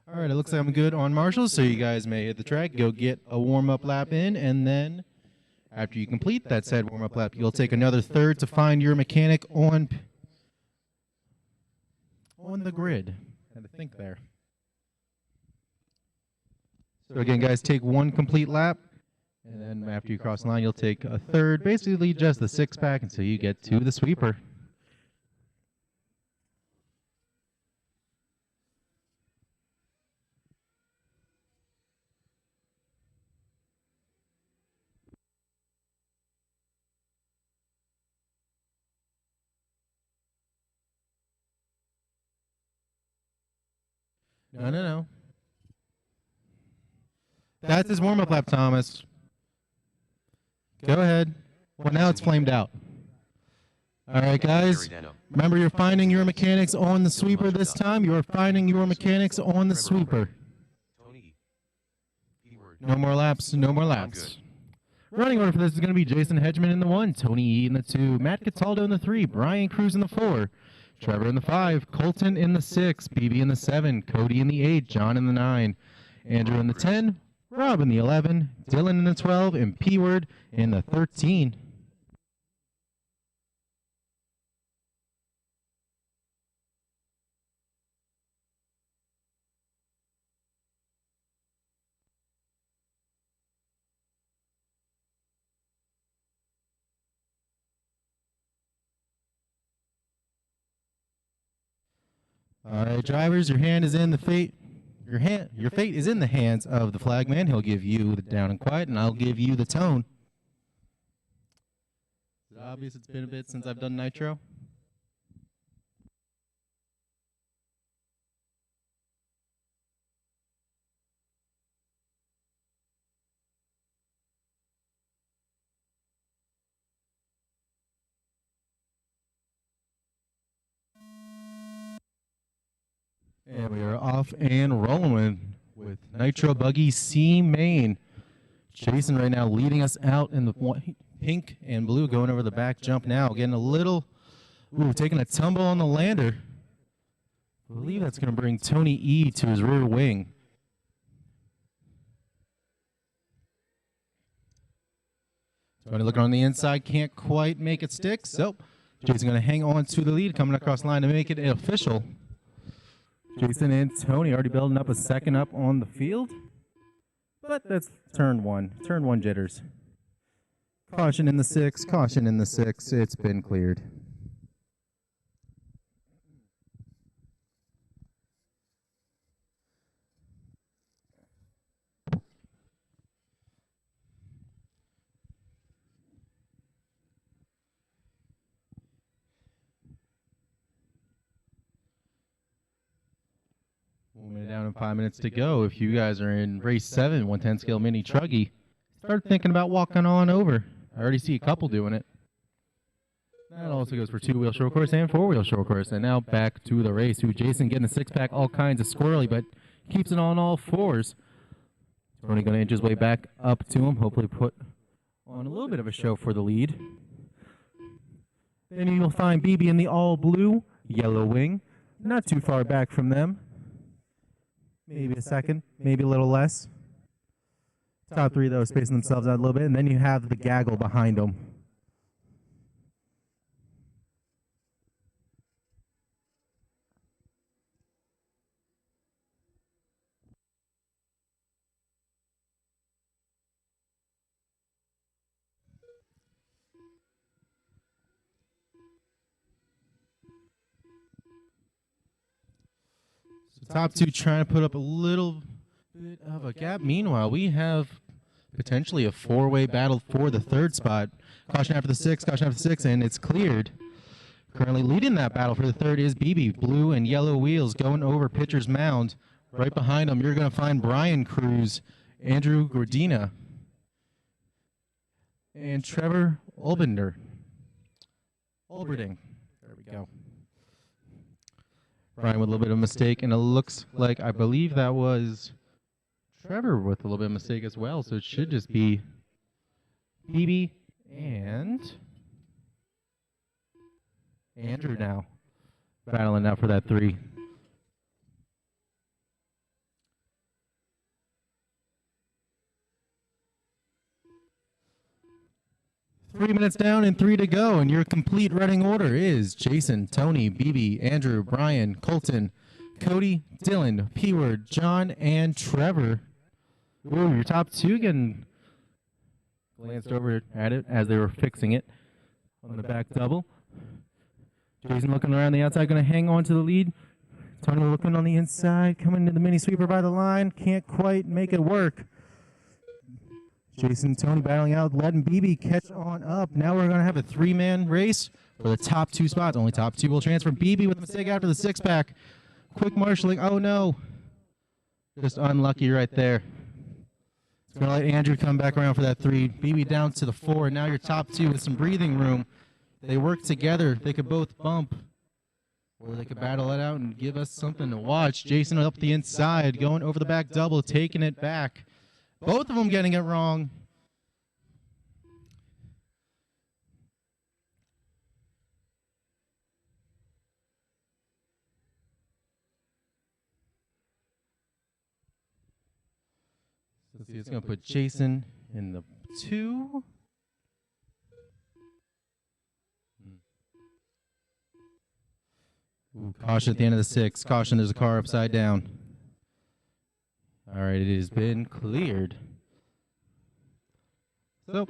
All right, it looks like I'm good on marshals, so you guys may hit the track, go get a warm-up lap in, and then after you complete that said warm-up lap, you'll take another third to find your mechanic on the grid. Had to think there. So again, guys, take one complete lap, and then after you cross the line, you'll take a third, basically just the six-pack until you get to the sweeper. No. That's his warm-up lap, Thomas. Go ahead. Well, now it's flamed out. All right, guys. Remember, you're finding your mechanics on the sweeper this time. You're finding your mechanics on the sweeper. No more laps. No more laps. Running order for this is going to be Jason Hegeman in the 1, Tony E in the 2, Matt Cataldo in the 3, Brian CRUZ in the 4, Trevor in the 5, Colton in the 6, BIBIE in the 7, Cody in the 8, John in the 9, Andrew in the 10, Rob in the 11, Dylan in the 12, and P-Word in the 13. All right, drivers, your fate is in the hands of the flagman. He'll give you the down and quiet, and I'll give you the tone. Is it obvious it's been a bit since I've done Nitro? And we are off and rolling with Nitro Buggy C main. Jason right now leading us out in the pink and blue, going over the back jump now. Getting a little, taking a tumble on the lander. I believe that's going to bring Tony E to his rear wing. Tony looking on the inside, can't quite make it stick. So Jason going to hang on to the lead, coming across the line to make it official. Jason and Tony already building up a second up on the field. But that's turn one jitters. Caution in the 6, caution in the 6. It's been cleared. Down in 5 minutes to go. If you guys are in race 7, 110 scale mini truggy, start thinking about walking on over. I already see a couple doing it. That also goes for 2-wheel short course and 4-wheel short course. And now back to the race. Jason getting a 6-pack, all kinds of squirrely, but keeps it on all 4s. Tony going to inch his way back up to him. Hopefully put on a little bit of a show for the lead. Then you'll find BIBIE in the all blue, yellow wing. Not too far back from them. Maybe a second, maybe a little less. Top 3, though, spacing themselves out a little bit. And then you have the gaggle behind them. Top 2 trying to put up a little bit of a gap. Meanwhile, we have potentially a 4-way battle for the 3rd spot. Caution after the 6, caution after the 6, and it's cleared. Currently leading that battle for the 3rd is BIBIE. Blue and yellow wheels going over Pitcher's Mound. Right behind them, you're going to find Brian CRUZ, Andrew Gordina, and Trevor Olberding. There we go. Brian with a little bit of a mistake, and it looks like, I believe that was Trevor with a little bit of a mistake as well, so it should just be BIBIE and Andrew now battling out for that 3. 3 minutes down and 3 to go, and your complete running order is Jason, Tony, BIBIE, Andrew, Brian, Colton, Cody, Dylan, P-Word, John, and Trevor. Ooh, your top two getting glanced over at it as they were fixing it on the back double. Jason looking around the outside, going to hang on to the lead. Tony looking on the inside, coming to the mini sweeper by the line. Can't quite make it work. Jason and Tony battling out, letting BIBIE catch on up. Now we're going to have a three-man race for the top two spots. Only top two will transfer. BIBIE with a mistake after the six-pack. Quick marshalling. Oh, no. Just unlucky right there. It's going to let Andrew come back around for that three. BIBIE down to the four. And now your top two with some breathing room. They work together. They could both bump. Or they could battle it out and give us something to watch. Jason up the inside, going over the back double, taking it back. Both of them getting it wrong. Let's see, it's going to put Jason in the two. Ooh, caution at the end of the six. Caution, there's a car upside down. All right, it has been cleared. So,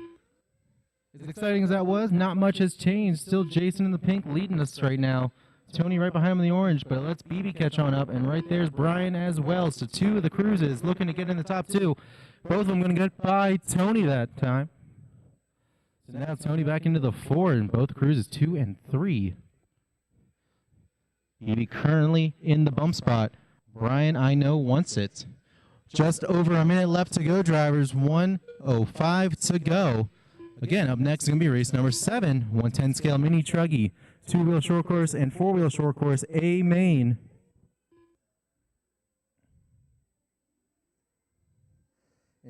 as exciting as that was, not much has changed. Still Jason in the pink leading us right now. Tony right behind him in the orange, but let's BIBIE catch on up. And right there's Brian as well. So two of the CRUZes looking to get in the top two. Both of them going to get by Tony that time. So now Tony back into the four, and both CRUZes 2 and 3. BIBIE currently in the bump spot. Brian, I know, wants it. Just over a minute left to go, drivers. 1:05 to go. Again, up next is going to be race number 7, 110 scale mini truggy, 2-wheel short course and 4-wheel short course A main.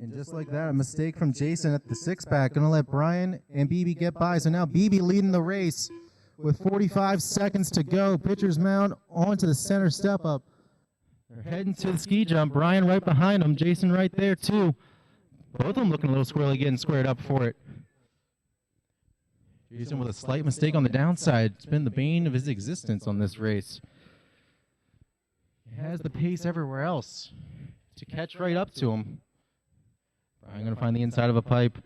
And just like that, a mistake from Jason at the six-pack. Going to let Brian and BIBIE get by. So now BIBIE leading the race with 45 seconds to go. Pitcher's mound onto the center step-up. They're heading to the ski jump. Brian right behind them. Jason right there, too. Both of them looking a little squirrely, getting squared up for it. Jason with a slight mistake on the downside. It's been the bane of his existence on this race. He has the pace everywhere else to catch right up to him. Brian going to find the inside of a pipe.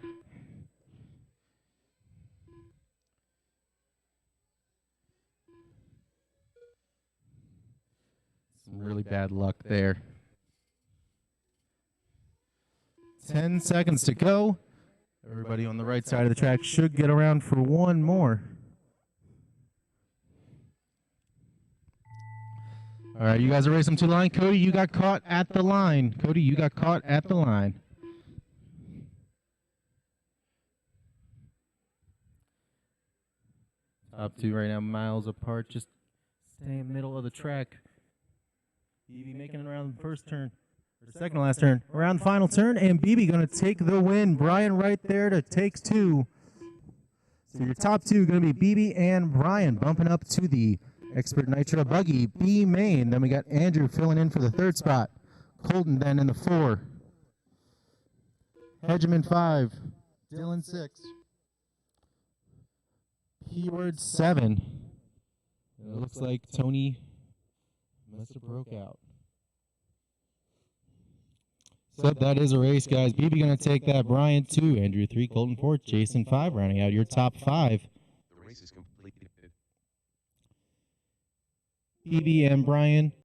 Really bad luck there. 10 seconds to go. Everybody on the right side of the track should get around for one more. All right, you guys are racing to the line. Cody, you got caught at the line. Cody, you got caught at the line. Top two right now, miles apart. Just stay in the middle of the track. BIBIE making it around the first turn, or second to last turn. Around the final turn, and BIBIE going to take the win. Brian right there to take two. So your top two going to be BIBIE and Brian bumping up to the Expert Nitro Buggy B main. Then we got Andrew filling in for the third spot. Colton then in the 4. Hegeman 5. Dylan 6. P-Word 7. It looks like Tony must have broke out. So that is a race, guys. BIBIE going to take that. Brian 2, Andrew 3, Colton 4, Jason 5, rounding out your top 5. The race is completed. BIBIE and Brian